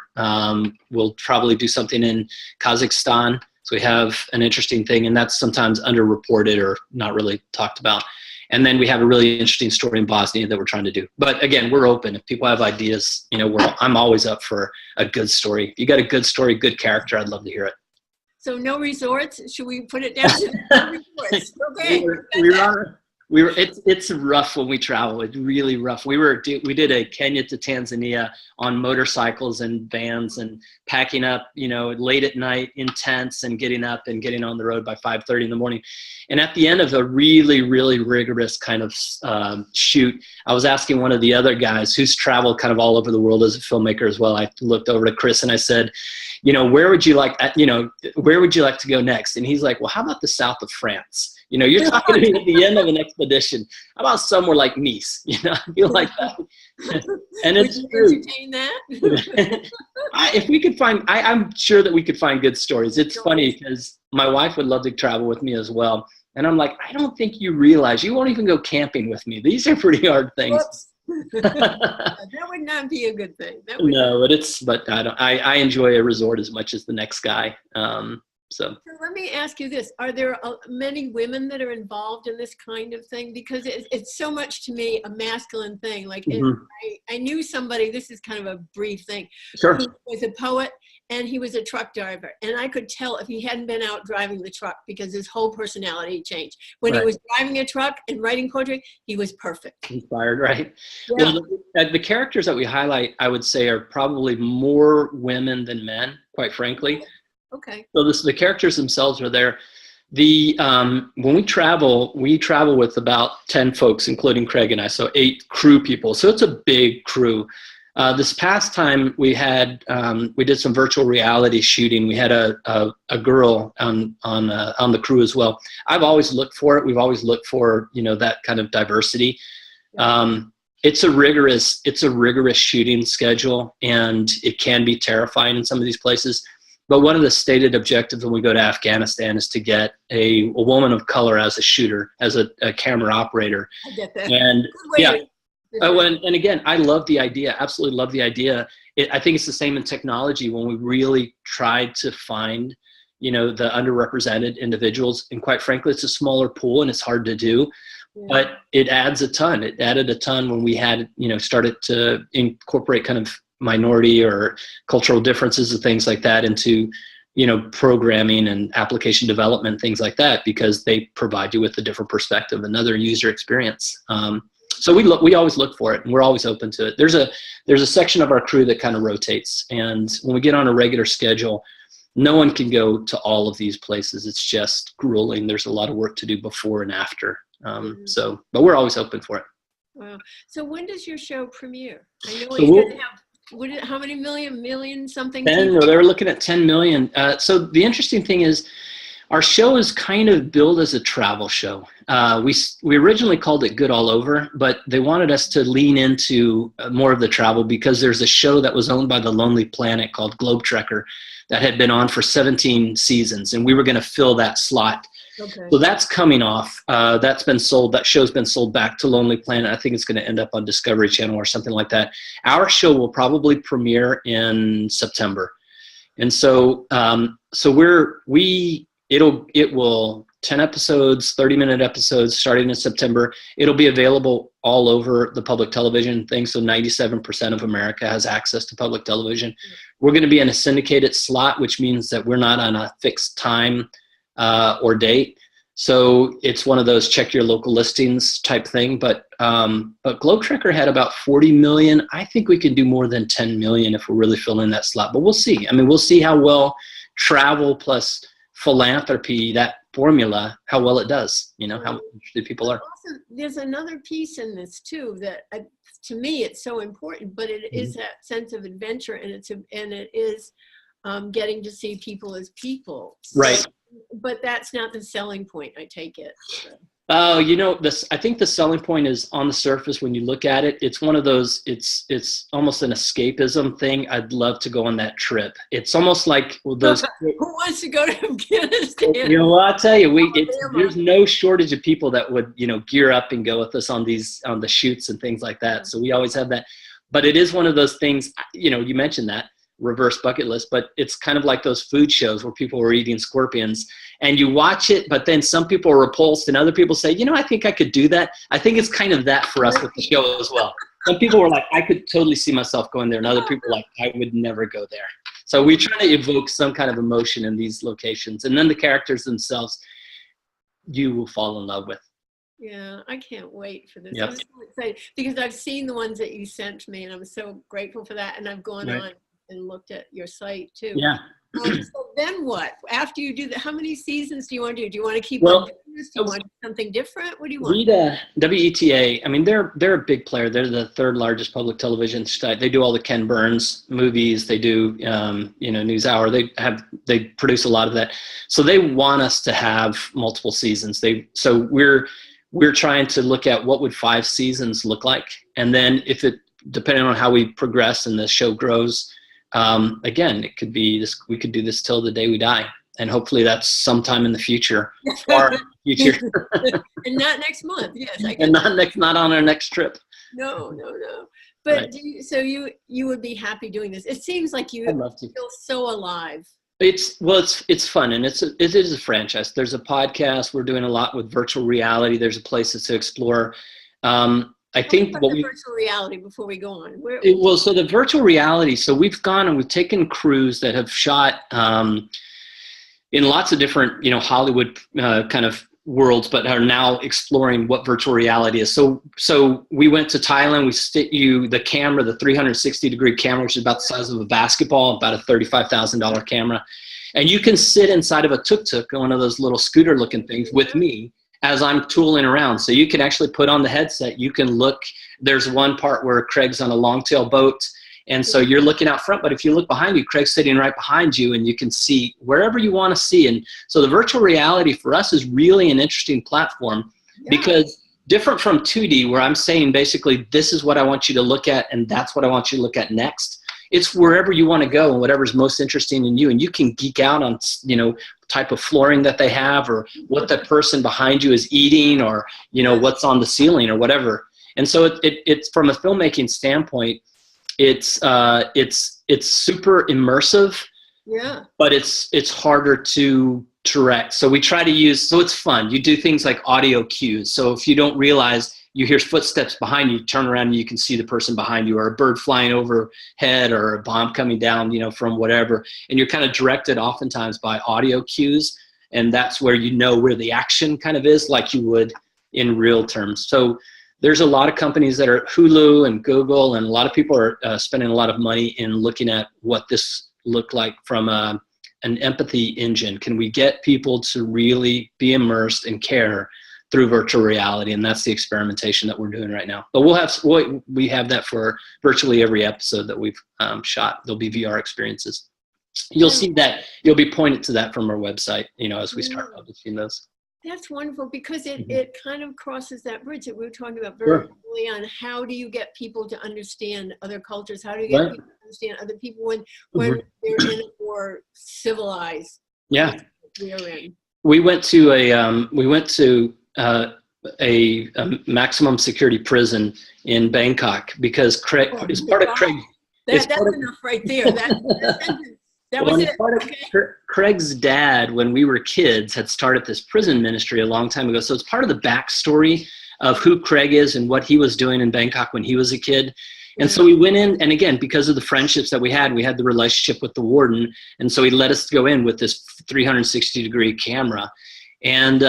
We'll probably do something in Kazakhstan. So we have an interesting thing, and that's sometimes underreported or not really talked about. And then we have a really interesting story in Bosnia that we're trying to do. But again, we're open. If people have ideas, I'm always up for a good story. If you got a good story, good character, I'd love to hear it. So no resorts? Should we put it down to no resorts? Okay. It's rough when we travel. It's really rough. We did a Kenya to Tanzania on motorcycles and vans and packing up, late at night in tents and getting up and getting on the road by 5:30 in the morning. And at the end of a really, really rigorous kind of shoot, I was asking one of the other guys who's traveled kind of all over the world as a filmmaker as well. I looked over to Chris and I said, where would you like to go next? And he's like, well, how about the south of France? You're talking to me at the end of an expedition. How about somewhere like Nice? I feel like that. And it's true. Would you entertain that? If we could find, I'm sure that we could find good stories. It's funny because my wife would love to travel with me as well. And I'm like, I don't think you realize you won't even go camping with me. These are pretty hard things. That would not be a good thing. But I enjoy a resort as much as the next guy. So let me ask you this. Are there many women that are involved in this kind of thing? Because it's so much to me a masculine thing. Like I knew somebody, this is kind of a brief thing. Sure. He was a poet and he was a truck driver. And I could tell if he hadn't been out driving the truck because his whole personality changed. When he was driving a truck and writing poetry, he was perfect. Inspired, right? Yeah. Well, the characters that we highlight, I would say, are probably more women than men, quite frankly. Okay. So the characters themselves are there. When we travel with about 10 folks, including Craig and I, so 8 crew people. So it's a big crew. This past time we did some virtual reality shooting. We had a girl on the crew as well. I've always looked for it. We've always looked for, that kind of diversity. It's a rigorous shooting schedule, and it can be terrifying in some of these places. But one of the stated objectives when we go to Afghanistan is to get a woman of color as a shooter, as a camera operator. I get that. And and again, I love the idea. Absolutely love the idea. I think it's the same in technology when we really tried to find, the underrepresented individuals. And quite frankly, it's a smaller pool and it's hard to do. Yeah. But it adds a ton. It added a ton when we had, started to incorporate kind of minority or cultural differences and things like that into, programming and application development, things like that, because they provide you with a different perspective, another user experience. So we always look for it, and we're always open to it. There's a section of our crew that kind of rotates, and when we get on a regular schedule, no one can go to all of these places. It's just grueling. There's a lot of work to do before and after. But we're always open for it. Wow. So when does your show premiere? I know it's going to have. How many million something? 10, or they're looking at 10 million. So the interesting thing is Our show is kind of billed as a travel show. We originally called it Good All Over, but they wanted us to lean into more of the travel because there's a show that was owned by the Lonely Planet called Globe Trekker that had been on for 17 seasons, and we were going to fill that slot. Okay. So that's coming off. That's been sold. That show's been sold back to Lonely Planet. I think it's going to end up on Discovery Channel or something like that. Our show will probably premiere in September, and so it will 10 episodes, 30-minute episodes starting in September. It'll be available all over the public television thing. So 97% of America has access to public television. We're going to be in a syndicated slot, which means that we're not on a fixed time or date. So it's one of those check your local listings type thing. But Globe Trekker had about 40 million. I think we can do more than 10 million if we're really filling that slot. But we'll see. I mean, we'll see how well travel plus philanthropy, that formula, how well it does, how interested people are. Also, there's another piece in this too that to me it's so important, but it is that sense of adventure, and it is getting to see people as people. Right. But that's not the selling point, I take it. So. Oh, I think the selling point is on the surface when you look at it. It's one of those, it's almost an escapism thing. I'd love to go on that trip. It's almost like those. Who wants to go to Afghanistan? I'll tell you, there's no shortage of people that would, gear up and go with us on the shoots and things like that. So we always have that. But it is one of those things, you mentioned that reverse bucket list, but it's kind of like those food shows where people were eating scorpions and you watch it, but then some people are repulsed and other people say, I think I could do that. I think it's kind of that for us with the show as well. Some people were like, I could totally see myself going there. And other people are like, I would never go there. So we try to evoke some kind of emotion in these locations. And then the characters themselves, you will fall in love with. Yeah, I can't wait for this. Yep. I'm so excited because I've seen the ones that you sent me and I'm so grateful for that. And I've gone on and looked at your site too. Yeah. So then what? After you do that, how many seasons do you want to do? Do you want to keep on doing this? Do you want something different? What do you want? WETA, I mean, they're a big player. They're the third largest public television site. They do all the Ken Burns movies. They do, NewsHour. They produce a lot of that. So they want us to have multiple seasons. So we're trying to look at what would 5 seasons look like. And then depending on how we progress and the show grows, again, it could be this. We could do this till the day we die, and hopefully that's sometime in the future. Far future, and not next month. Yes, and not on our next trip. No. But right. you would be happy doing this. It seems like you feel so alive. It's fun, and it is a franchise. There's a podcast. We're doing a lot with virtual reality. There's a place to explore. I think virtual reality before we go on. So the virtual reality. So we've gone and we've taken crews that have shot in lots of different, Hollywood kind of worlds, but are now exploring what virtual reality is. So we went to Thailand. We stick the camera, the 360-degree camera, which is about the size of a basketball, about a $35,000 camera, and you can sit inside of a tuk-tuk, one of those little scooter-looking things, with me as I'm tooling around. So you can actually put on the headset. You can look. There's one part where Craig's on a longtail boat, and so you're looking out front. But if you look behind you, Craig's sitting right behind you, and you can see wherever you want to see. And so the virtual reality for us is really an interesting platform because different from 2D, where I'm saying basically this is what I want you to look at, and that's what I want you to look at next. It's wherever you want to go and whatever's most interesting in you, and you can geek out on type of flooring that they have, or what the person behind you is eating, or what's on the ceiling or whatever. And so it's from a filmmaking standpoint, it's super immersive. Yeah. But it's harder to direct. So we try to so it's fun. You do things like audio cues. So if you don't realize you hear footsteps behind you, turn around and you can see the person behind you, or a bird flying overhead, or a bomb coming down, from whatever. And you're kind of directed oftentimes by audio cues. And that's where where the action kind of is, like you would in real terms. So there's a lot of companies that are Hulu and Google, and a lot of people are spending a lot of money in looking at what this looked like from an empathy engine. Can we get people to really be immersed and care through virtual reality? And that's the experimentation that we're doing right now. But we have that for virtually every episode that we've shot. There'll be VR experiences. you'll see that you'll be pointed to that from our website, as we start Yeah. publishing those. That's wonderful, because Mhm. it kind of crosses that bridge that we were talking about Sure. very early on. How do you get people to understand other cultures? How do you get Right. people to understand other people when Mhm. they're in a more civilized Yeah. place that we're in? We went to a maximum security prison in Bangkok because Craig Oh, is part of wow. Craig. It's That's part of, enough right there. That sentence. That well, was it's it. part of Okay. Craig's dad, when we were kids, had started this prison ministry a long time ago. So it's part of the backstory of who Craig is and what he was doing in Bangkok when he was a kid. And so we went in, and again, because of the friendships that we had the relationship with the warden. And so he let us go in with this 360-degree camera. And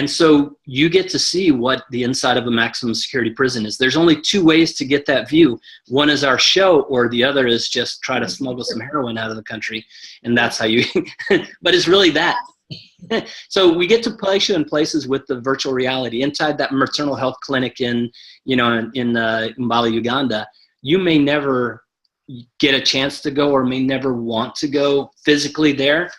so you get to see what the inside of a maximum security prison is. There's only two ways to get that view. One is our show, or the other is just try to smuggle some heroin out of the country. And that's how you, but it's really that. So we get to place you in places with the virtual reality. Inside that maternal health clinic in Mbale, Uganda, you may never get a chance to go, or may never want to go physically there.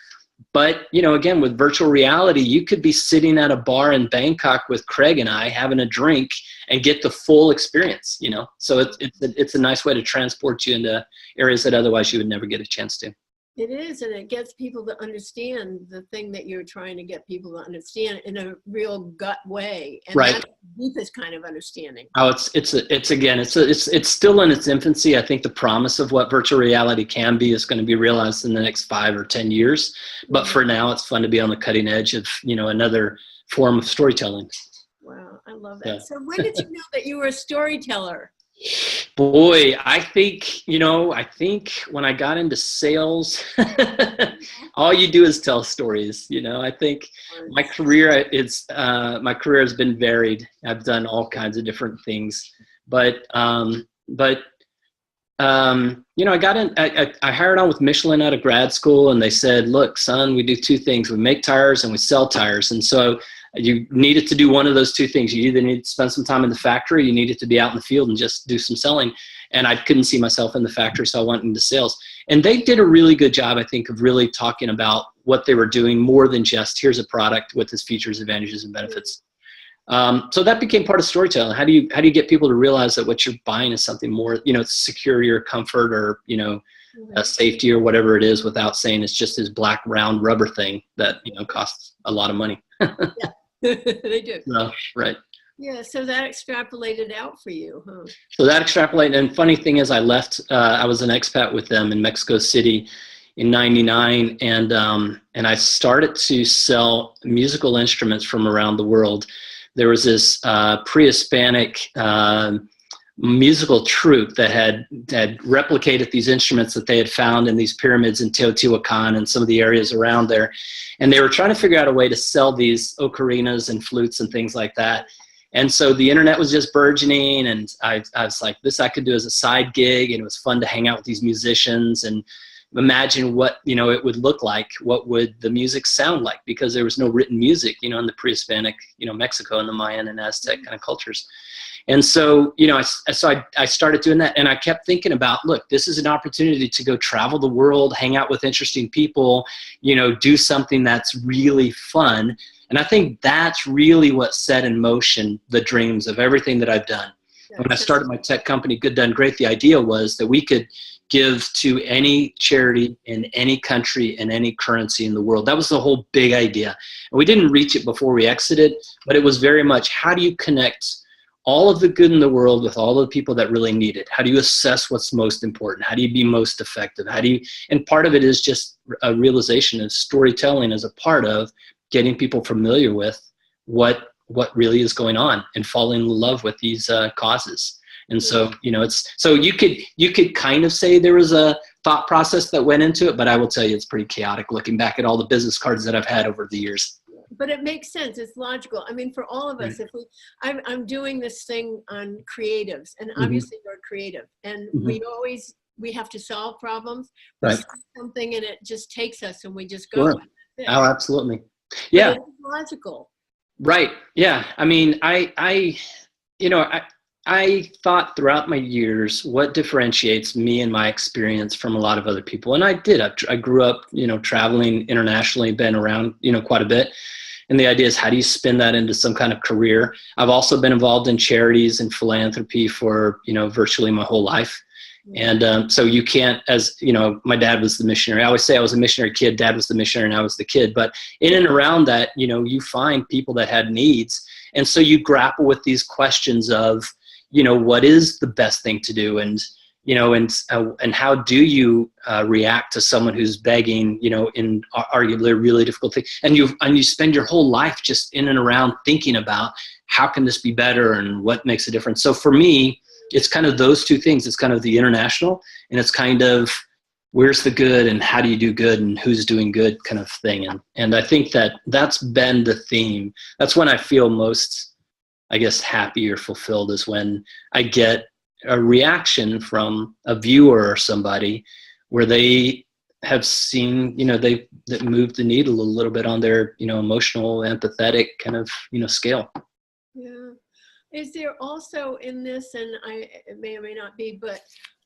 But, again, with virtual reality, you could be sitting at a bar in Bangkok with Craig and I having a drink and get the full experience, So it's a nice way to transport you into areas that otherwise you would never get a chance to. It is, and it gets people to understand the thing that you're trying to get people to understand in a real gut way. And Right. that's the deepest kind of understanding. Oh, it's still in its infancy. I think the promise of what virtual reality can be is going to be realized in the next 5 or 10 years. But for now, it's fun to be on the cutting edge of, another form of storytelling. Wow, I love that. Yeah. So when did you know that you were a storyteller? Boy, I think when I got into sales, all you do is tell stories. I think my career has been varied. I've done all kinds of different things, but I hired on with Michelin out of grad school, and they said, look, son, we do two things. We make tires and we sell tires. And so you needed to do one of those two things. You either needed to spend some time in the factory, you needed to be out in the field and just do some selling. And I couldn't see myself in the factory, so I went into sales. And they did a really good job, I think, of really talking about what they were doing more than just here's a product with its features, advantages, and benefits. So that became part of storytelling. How do you get people to realize that what you're buying is something more, security or comfort or, safety or whatever it is, without saying it's just this black round rubber thing that, costs a lot of money. Yeah, they do. Right. Yeah, so that extrapolated out for you, huh? So that extrapolated. And funny thing is, I left, I was an expat with them in Mexico City in '99. And I started to sell musical instruments from around the world. There was this pre-Hispanic musical troupe that had replicated these instruments that they had found in these pyramids in Teotihuacan and some of the areas around there. And they were trying to figure out a way to sell these ocarinas and flutes and things like that. And so the internet was just burgeoning, and I was like, this I could do as a side gig, and it was fun to hang out with these musicians and imagine what, it would look like, what would the music sound like, because there was no written music, in the pre-Hispanic, Mexico and the Mayan and Aztec kind of cultures. And so, I started doing that, and I kept thinking about, look, this is an opportunity to go travel the world, hang out with interesting people, do something that's really fun. And I think that's really what set in motion the dreams of everything that I've done. When I started my tech company, Good Done Great, the idea was that we could give to any charity in any country in any currency in the world. That was the whole big idea. And we didn't reach it before we exited, but it was very much, how do you connect all of the good in the world with all of the people that really need it? How do you assess what's most important? How do you be most effective? And part of it is just a realization of storytelling as a part of getting people familiar with what really is going on and falling in love with these causes. And so, you could kind of say there was a thought process that went into it, but I will tell you, it's pretty chaotic looking back at all the business cards that I've had over the years. But it makes sense. It's logical. I mean, for all of us, I'm doing this thing on creatives, and obviously you're creative, and we have to solve problems. Right. We see something, and it just takes us, and we just go. Sure. Oh, absolutely. Yeah. But it's logical. Right. Yeah. I mean, I thought throughout my years, what differentiates me and my experience from a lot of other people? And I did. I grew up, traveling internationally, been around, quite a bit. And the idea is, how do you spin that into some kind of career? I've also been involved in charities and philanthropy for, virtually my whole life. And so you can't, as my dad was the missionary. I always say I was a missionary kid. Dad was the missionary and I was the kid. But in and around that, you find people that had needs. And so you grapple with these questions of, what is the best thing to do? And, and how do you react to someone who's begging, in arguably a really difficult thing? And you spend your whole life just in and around thinking about how can this be better and what makes a difference. So for me, it's kind of those two things. It's kind of the international, and it's kind of where's the good and how do you do good and who's doing good kind of thing. And I think that's been the theme. That's when I feel most, I guess, happy or fulfilled, is when I get a reaction from a viewer or somebody where they have seen, that moved the needle a little bit on their, emotional, empathetic kind of, scale. Yeah. Is there also in this, and it may or may not be, but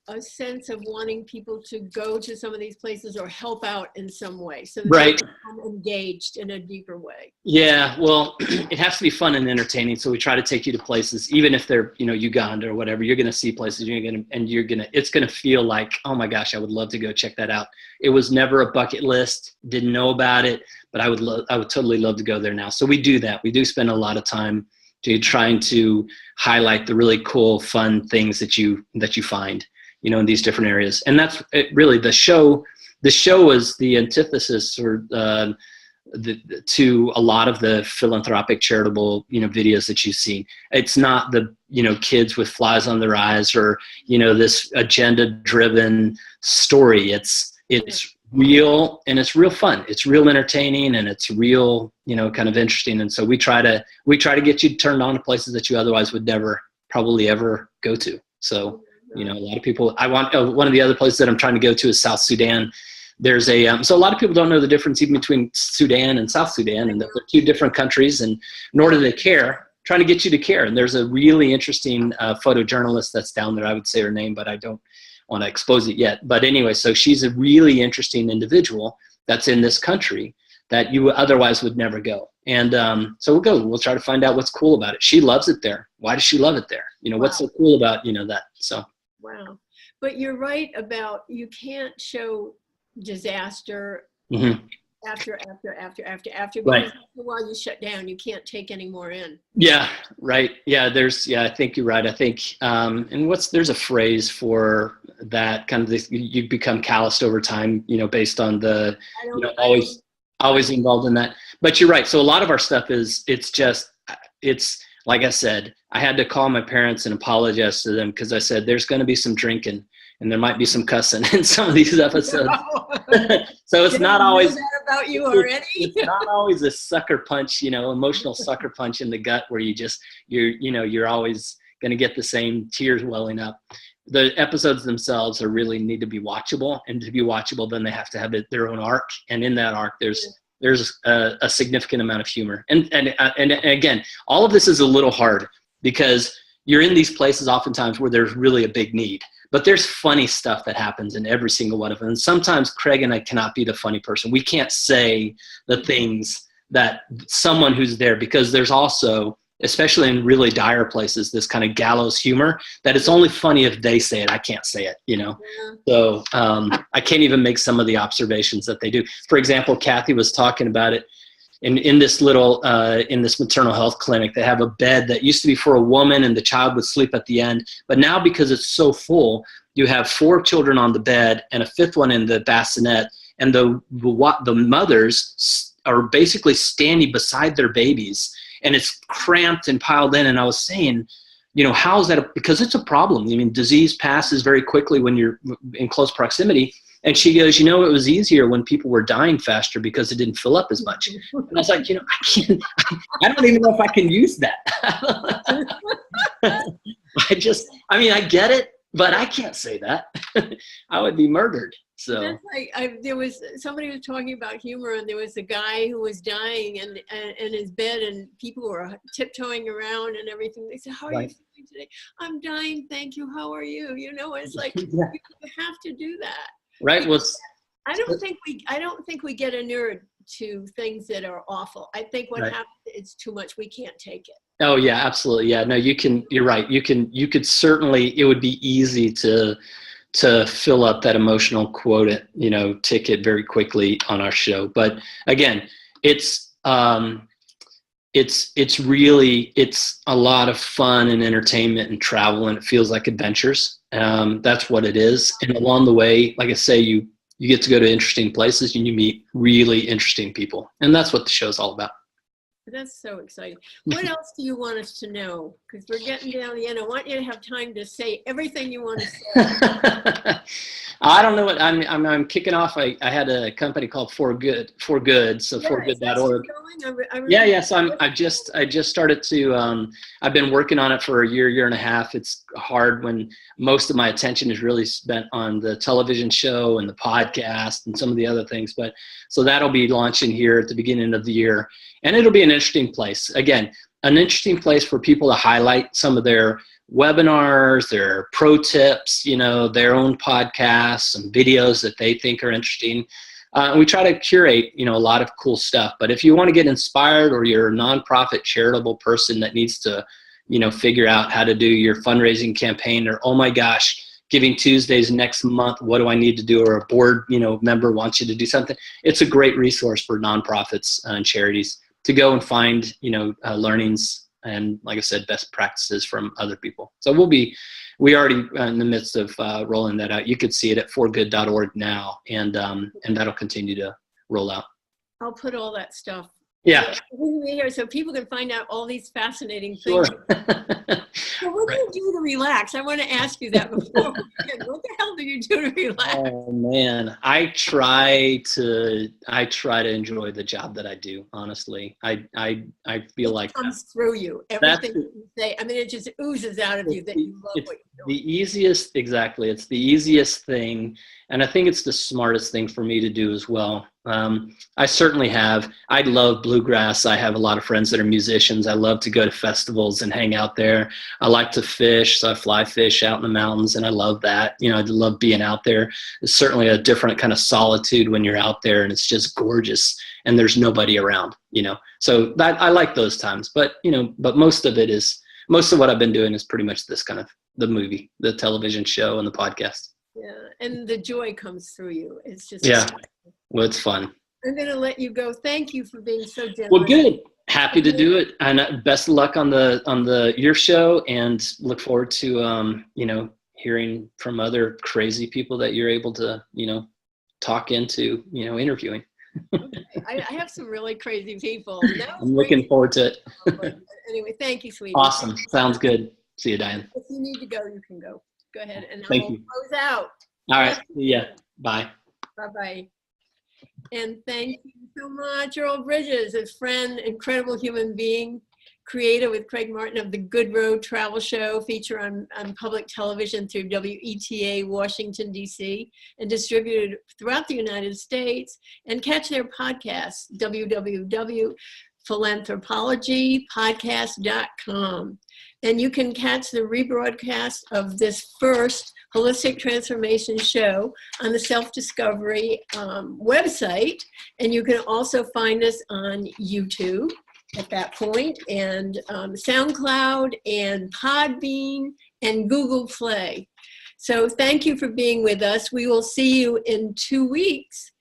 a sense of wanting people to go to some of these places or help out in some way, so that right. they become engaged in a deeper way? Yeah, well, it has to be fun and entertaining. So we try to take you to places, even if they're, Uganda or whatever. You're going to see places, it's going to feel like, oh my gosh, I would love to go check that out. It was never a bucket list, didn't know about it, but I would totally love to go there now. So we do that. We do spend a lot of time trying to highlight the really cool, fun things that you find, in these different areas. And that's really the show. The show is the antithesis or to a lot of the philanthropic, charitable, videos that you've seen. It's not the, kids with flies on their eyes or, this agenda-driven story. It's real, and it's real fun. It's real entertaining, and it's real, kind of interesting. And so we try to get you turned on to places that you otherwise would never probably ever go to. So, a lot of people, one of the other places that I'm trying to go to is South Sudan. There's so a lot of people don't know the difference even between Sudan and South Sudan, and that they're two different countries, and nor do they care. Trying to get you to care. And there's a really interesting photojournalist that's down there. I would say her name, but I don't want to expose it yet. But anyway, so she's a really interesting individual that's in this country that you otherwise would never go. And so we'll try to find out what's cool about it. She loves it there. Why does she love it there? Wow. What's so cool about, that? So. Wow. But you're right about, you can't show disaster Mm-hmm. after, Right. because while you shut down, you can't take any more in. Yeah, right. Yeah, I think you're right. I think, and there's a phrase for that kind of this, you become calloused over time, based on the, always involved in that. But you're right. So a lot of our stuff it's like I said, I had to call my parents and apologize to them because I said, there's going to be some drinking and there might be some cussing in some of these episodes. So it's not always that about you already. It's not always a sucker punch, emotional sucker punch in the gut where you're always going to get the same tears welling up. The episodes themselves really need to be watchable, and to be watchable, then they have to have their own arc. And in that arc, there's a significant amount of humor. And again, all of this is a little hard because you're in these places oftentimes where there's really a big need. But there's funny stuff that happens in every single one of them. And sometimes Craig and I cannot be the funny person. We can't say the things that someone who's there, because there's also, especially in really dire places, this kind of gallows humor that it's only funny if they say it. I can't say it, Yeah. So I can't even make some of the observations that they do. For example, Kathy was talking about it. In this little, in this maternal health clinic, they have a bed that used to be for a woman and the child would sleep at the end. But now, because it's so full, you have 4 children on the bed and a 5th one in the bassinet. And the mothers are basically standing beside their babies, and it's cramped and piled in. And I was saying, how is that? Because it's a problem. I mean, disease passes very quickly when you're in close proximity. And she goes, it was easier when people were dying faster because it didn't fill up as much. And I was like, I don't even know if I can use that. I get it, but I can't say that. I would be murdered. So that's like, there was somebody was talking about humor, and there was a guy who was dying in his bed, and people were tiptoeing around and everything. They said, how are you? doing today? I'm dying, thank you. How are you? You know, it's like Yeah. you have to do that. Right. Well, I don't think we get inured to things that are awful. I think what right. happens is too much. We can't take it. Oh yeah, absolutely. Yeah, no, you're right. You could certainly, it would be easy to fill up that emotional quota, ticket very quickly on our show. But again, it's really, it's a lot of fun and entertainment and travel, and it feels like adventures. That's what it is. And along the way, like I say, you get to go to interesting places and you meet really interesting people. And that's what the show's all about. That's so exciting. What else do you want us to know? Because we're getting down the end. I want you to have time to say everything you want to say. I don't know what I'm kicking off. I had a company called For Good. So yeah, forgood.org. Yeah. So I just started to, I've been working on it for a year and a half. It's hard when most of my attention is really spent on the television show and the podcast and some of the other things. But so that'll be launching here at the beginning of the year. And it'll be an interesting place. Again, an interesting place for people to highlight some of their webinars, their pro tips, their own podcasts and videos that they think are interesting. We try to curate, a lot of cool stuff. But if you want to get inspired, or you're a nonprofit charitable person that needs to, figure out how to do your fundraising campaign, or, oh my gosh, Giving Tuesdays next month, what do I need to do? Or a board, member wants you to do something. It's a great resource for nonprofits and charities to go and find, learnings and, like I said, best practices from other people. So we already in the midst of rolling that out. You could see it at forgood.org now, and that'll continue to roll out. I'll put all that stuff. Yeah. Here so people can find out all these fascinating Sure. things. So what do you do to relax? I want to ask you that before we begin. What the hell do you do to relax? Oh man, I try to enjoy the job that I do. Honestly, I feel like it comes through you. Everything you say, I mean, it just oozes out of you that you love what you're doing. The easiest, exactly. It's the easiest thing, and I think it's the smartest thing for me to do as well. I certainly have. I love bluegrass. I have a lot of friends that are musicians. I love to go to festivals and hang out there. I like to fish, so I fly fish out in the mountains, and I love that. I love being out there. It's certainly a different kind of solitude when you're out there, and it's just gorgeous, and there's nobody around. So that I like those times. But but most of what I've been doing is pretty much this kind of the movie, the television show, and the podcast. Yeah, and the joy comes through you. It's just Well, it's fun. I'm going to let you go. Thank you for being so generous. Well, good. Happy to do it, and best of luck on your show, and look forward to hearing from other crazy people that you're able to talk into interviewing. Okay. I have some really crazy people. I'm looking forward to it. Anyway, thank you, sweetie. Awesome. Sounds good. See you, Diane. If you need to go, you can go. Go ahead, and Thank I'll you. close out. All right. See ya. Bye. Bye-bye. And thank you so much, Earl Bridges, a friend, incredible human being, creator with Craig Martin of the Good Road Travel Show, feature on public television through WETA Washington, D.C., and distributed throughout the United States. And catch their podcasts, www.philanthropologypodcast.com. And you can catch the rebroadcast of this first Holistic Transformation show on the Self-Discovery website. And you can also find us on YouTube at that point, and SoundCloud, and Podbean, and Google Play. So thank you for being with us. We will see you in 2 weeks.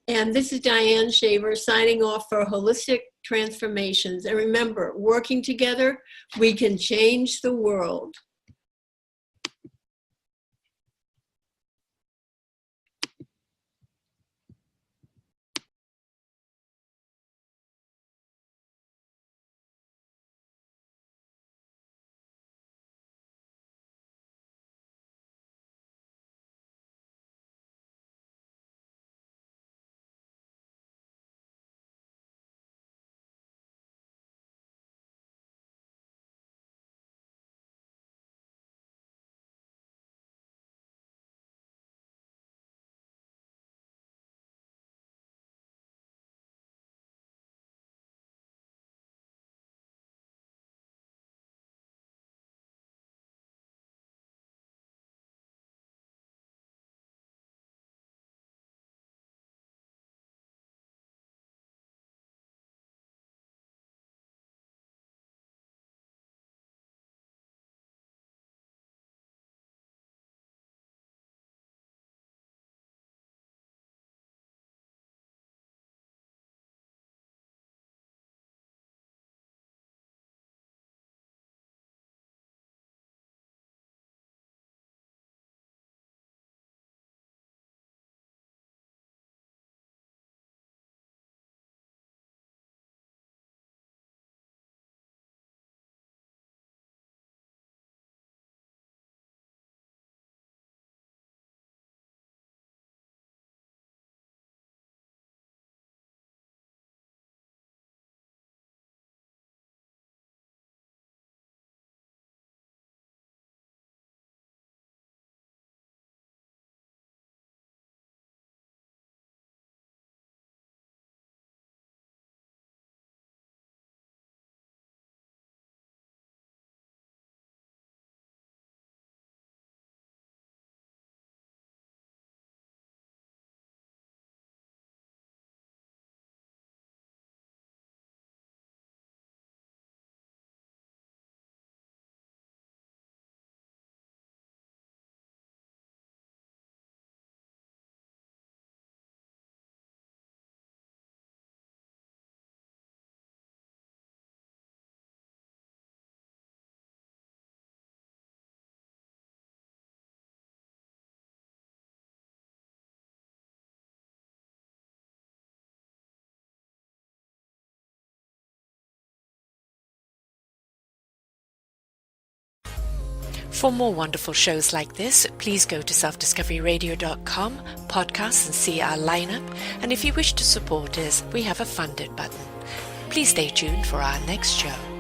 And this is Diane Shaver signing off for Holistic Transformations. And remember, working together, we can change the world. For more wonderful shows like this, please go to selfdiscoveryradio.com, podcasts, and see our lineup. And if you wish to support us, we have a funded button. Please stay tuned for our next show.